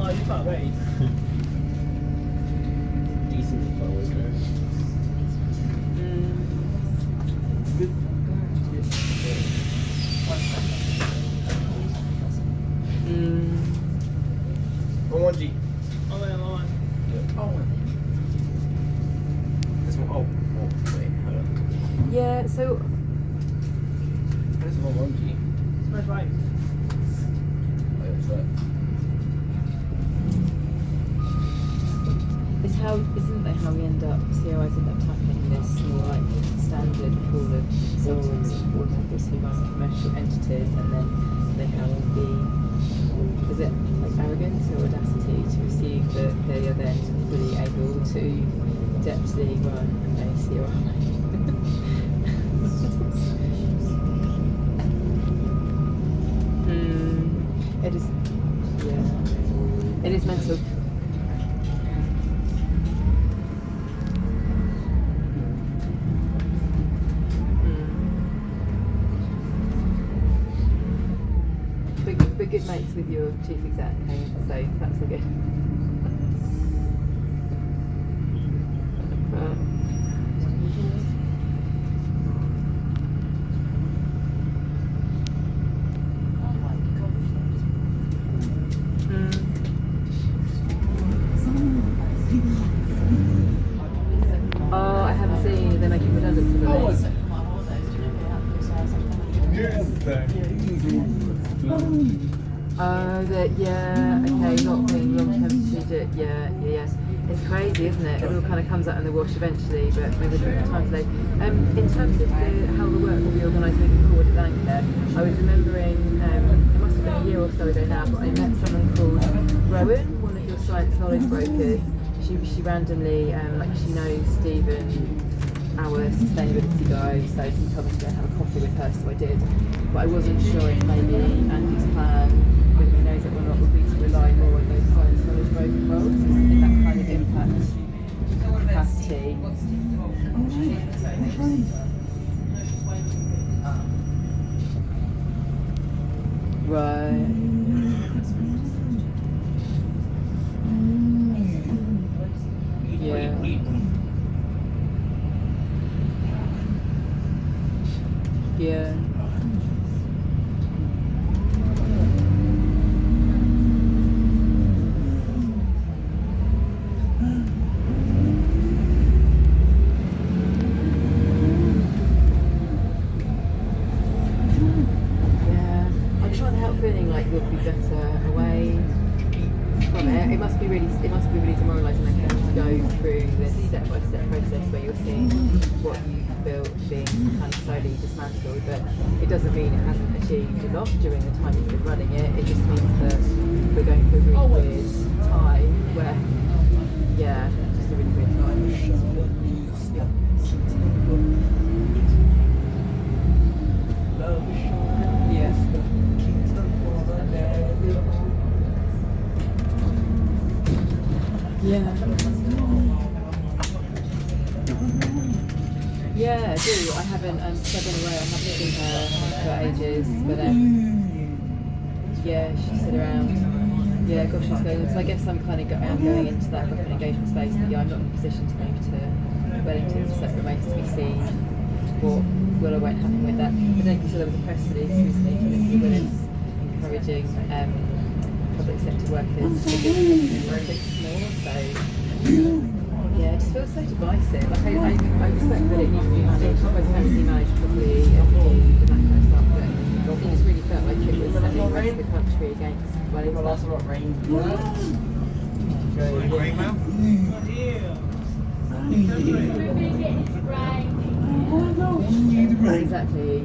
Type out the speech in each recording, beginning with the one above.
Oh, you can't wait. Decent forward there. Good. On 1G. Oh, wait, on. Yeah. Oh, this one. Oh, wait, hold on. Yeah, so. This one 1G. That's right. Oh, yeah, that's right. Isn't that how we end up, COIs end up tackling this more like standard pool of consultants and board members who run commercial entities, and then they have the, is it like arrogance or audacity to assume that they are then fully able to depthly run a COI? It is, yeah, it is mental. We're good mates with your chief exec, so that's all good. Oh, I haven't seen they're making redundancies of it. Okay, not being long-term strategic, yeah. It's crazy, isn't it? It all kind of comes out in the wash eventually, but maybe a different time today. In terms of how the work will be organised moving forward at Anchor, I was remembering, it must have been a year or so ago now, but I met someone called Rowan, one of your science knowledge brokers. She randomly, she knows Stephen, our sustainability guy, so she told me to go and have a coffee with her, so I did. But I wasn't sure if maybe Andy's plan, whether he knows it or not, would be to rely more on those science knowledge broker roles in that kind of impact capacity. Right. Yeah. Yeah. I'm trying to help feeling like you'll be better away from it. It must be really demoralising like having to go through this step-by-step process where you're seeing what you've built being kind of slowly dismantled, but it doesn't mean it hasn't achieved a lot during the time you've been running it. It just means that we're going through a really weird time where, yeah, just a really weird time. Yeah. Yeah, I do. I haven't, I've been away, I haven't seen her for ages, but yeah, she's still around. Yeah, gosh, she's going. So I guess I'm kind of going into that government engagement space, but yeah, I'm not in a position to move to Wellington, so it remains to be seen what will or won't happen with that. I don't know if you saw there was a press release recently from Nicola Willis encouraging public sector workers to do more, so yeah, it just feels so divisive. Like I respect that it needs to be managed, both policy managed properly and that kind of stuff, but it just really felt like it was setting the rest of the country against Wellington. Last time it rained. Exactly.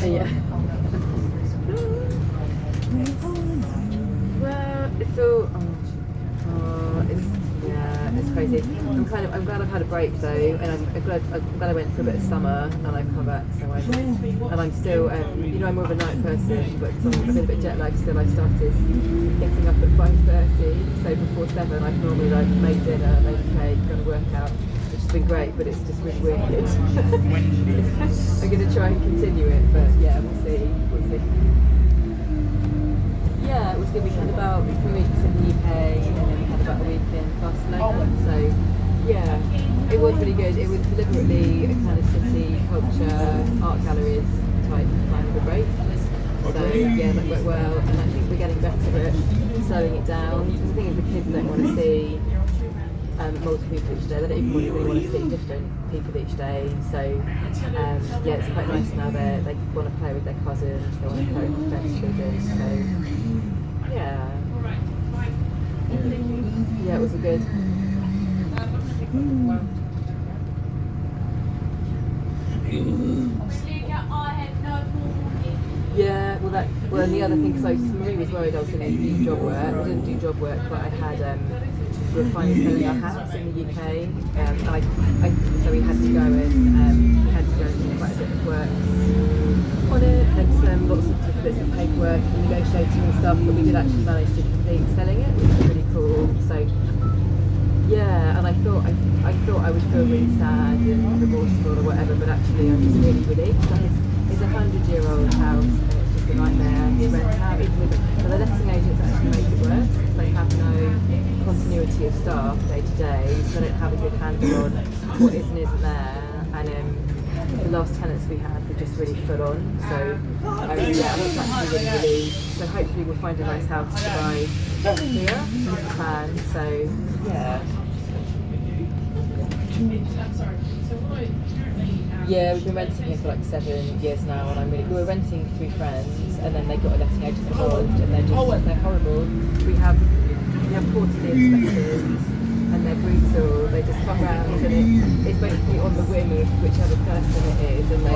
Yeah. Well, it's all. It's crazy. crazy. I'm glad I've had a break though, and I'm glad I went for a bit of summer and I've come back. So I'm still, you know, I'm more of a night person, but I'm a bit jet lagged still. I started getting up at 5:30, so before 7 I've normally like made dinner, made cake, done a workout, which has been great, but it's just really weird. I'm going to try and continue it, but yeah, we'll see. Yeah, it was good. We had about 3 weeks in the UK, and then we had about a week in Barcelona. So yeah, it was really good. It was deliberately a kind of city, culture, art galleries type kind of a break. So yeah, that went well, and I think we're getting better at slowing it down. Because the thing is, the kids don't want to see multiple people each day. They don't even really want to see different people each day. So yeah, it's quite nice now. They want to play with their cousins. They want to play with their friends' children. So yeah, it was a good. Yeah, well, and the other thing, so Marie was worried I was going to do job work. I didn't do job work, but I had, we were finally selling our house in the UK, so we had to go and do quite a bit of work on it, and lots of bits of paperwork and negotiating and stuff, but we did actually manage to complete selling it, which was really cool. So yeah, and I thought I would feel really sad and remorseful or whatever, but actually I'm just really relieved. Like it's a 100-year-old house, and it's just a nightmare to rent out. Even with the letting agents actually make it worse because they have no continuity of staff day to day, so they don't have a good handle on what is and isn't there. And the last tenants we had were just really full on. So yeah, I was actually really relieved. So hopefully we'll find a nice house to buy here. That's the plan. So yeah. Yeah, we've been renting here for like 7 years now, and we were renting through friends, and then they got a letting agent involved, and they're horrible. We have quarterly inspections, and they're brutal. They just come round, and it's basically on the whim of whichever person it is, and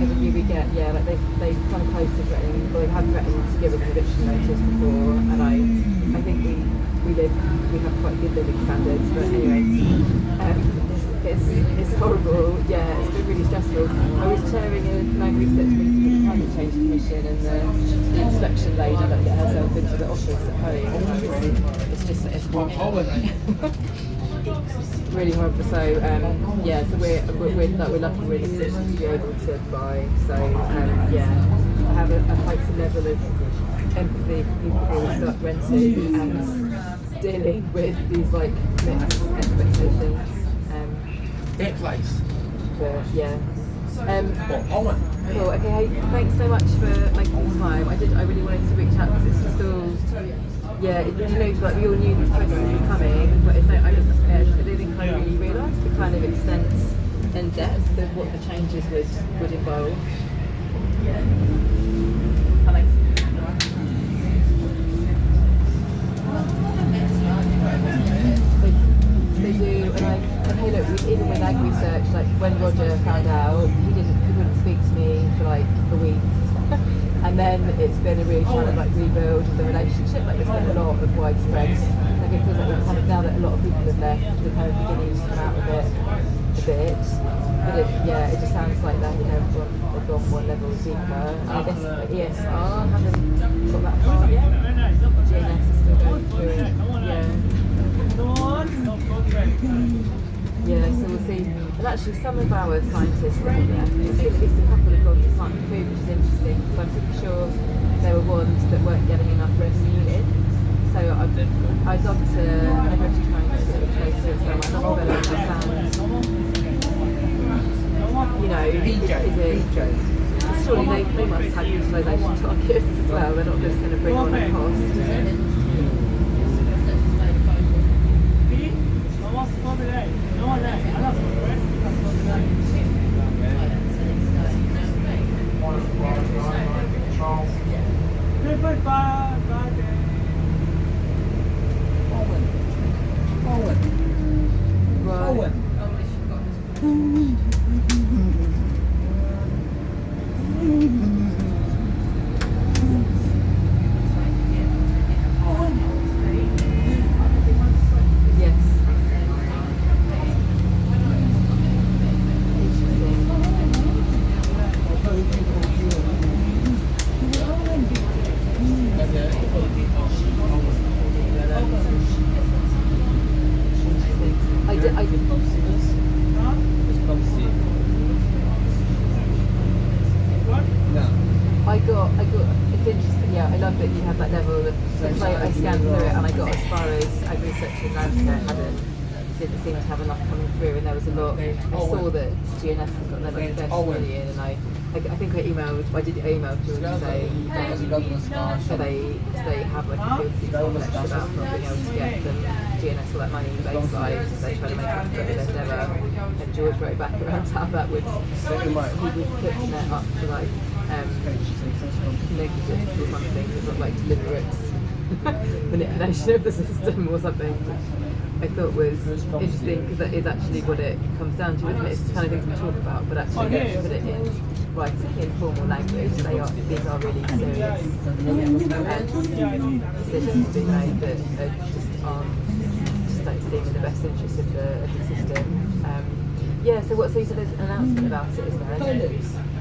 every year we get, like they come close to threatening, or they have threatened to give us an eviction notice before, and I think we have quite good living standards, but anyway. It's horrible, yeah, it's been really stressful. I was chairing a night research meeting with the Climate Change Commission, and the inspection lady that get herself into the office at home. It's horrible. Really horrible. So yeah, so we're lucky really to be able to buy. So yeah, I have a heightened level of empathy for people who start renting and dealing with these like mixed expectations. Place. But yeah. Cool. Okay. Hey, thanks so much for making the time. I really wanted to reach out because it's just all. Yeah. You know, like we all knew these questions were coming, but it's like I didn't think I really realised the kind of extent and depth of what the changes would involve. They do, and hey look, even with ag research, like when Roger found out, he wouldn't speak to me for like a week, and then it's been a really kind of like rebuild of the relationship. Like there's been a lot of widespread. Like it feels like we're kind of, now that a lot of people have left, we're kind of beginning to come out of it a bit. But it just sounds like that, you know, they've gone one level deeper. I guess like ESR haven't got that far yet. GNS is still going through it. Yeah, so we'll see. And actually, some of our scientists that have left, at least a couple have gone to plant food, which is interesting, because I'm pretty sure there were ones that weren't getting enough revenue in. So I'd love to, I'm going to try and get a bit closer with them. I'd love to better understand, you know, surely they must have utilisation targets as well. They're not just going to bring on a cost. I did. I got, it's interesting, yeah, I love that you have that level of, because I scanned through it and I got as far as I researched in Landscape, didn't seem to have enough coming through, and there was a lot. I saw that GNS has got their like 30 million, and I think I did email George to say, do they have like a field seat complex about not being able to get them GNS all that money in the baseline, so they try to make it but they've never, and George wrote back around how that would, he would put net up for like negligence or something, it's not like deliberate manipulation of the system or something, which I thought was interesting because that is actually what it comes down to, isn't it? It's the kind of things we talk about, but actually don't put it in writing in formal language. These are really serious decisions being made that just don't seem in the best interest of the system. So you said there's an announcement about it, is there?